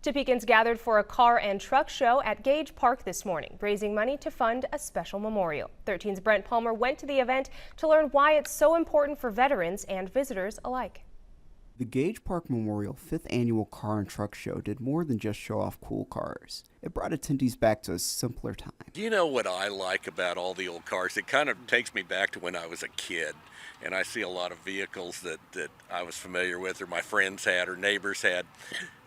Topeckans gathered for a car and truck show at Gage Park this morning, raising money to fund a special memorial. 13's Brent Palmer went to the event to learn why it's so important for veterans and visitors alike. The Gage Park Memorial 5th Annual Car and Truck Show did more than just show off cool cars. It brought attendees back to a simpler time. You know what I like about all the old cars? It kind of takes me back to when I was a kid, and I see a lot of vehicles that I was familiar with or my friends had or neighbors had.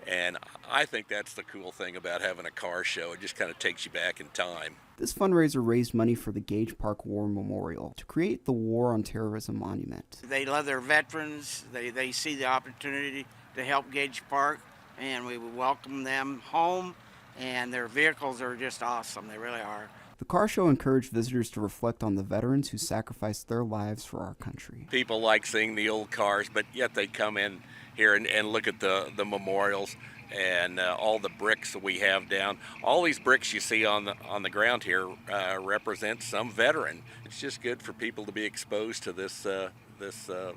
And I think that's the cool thing about having a car show. It just kind of takes you back in time. This fundraiser raised money for the Gage Park War Memorial to create the War on Terrorism Monument. They love their veterans. They see the opportunity to help Gage Park, and we welcome them home, and their vehicles are just awesome. They really are. The car show encouraged visitors to reflect on the veterans who sacrificed their lives for our country. People like seeing the old cars, but yet they come in here and look at the memorials and all the bricks that we have down. All these bricks you see on the ground here represent some veteran. It's just good for people to be exposed to this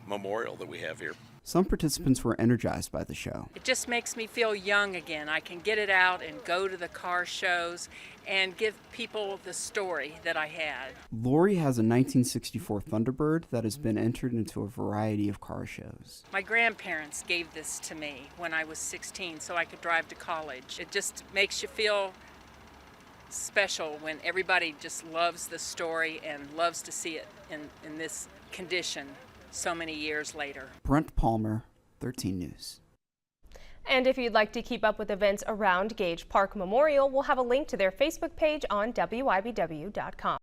memorial that we have here. Some participants were energized by the show. It just makes me feel young again. I can get it out and go to the car shows and give people the story that I had. Lori has a 1964 Thunderbird that has been entered into a variety of car shows. My grandparents gave this to me when I was 16 so I could drive to college. It just makes you feel special when everybody just loves the story and loves to see it in this condition so many years later. Brent Palmer, 13 News. And if you'd like to keep up with events around Gage Park Memorial, we'll have a link to their Facebook page on WIBW.com.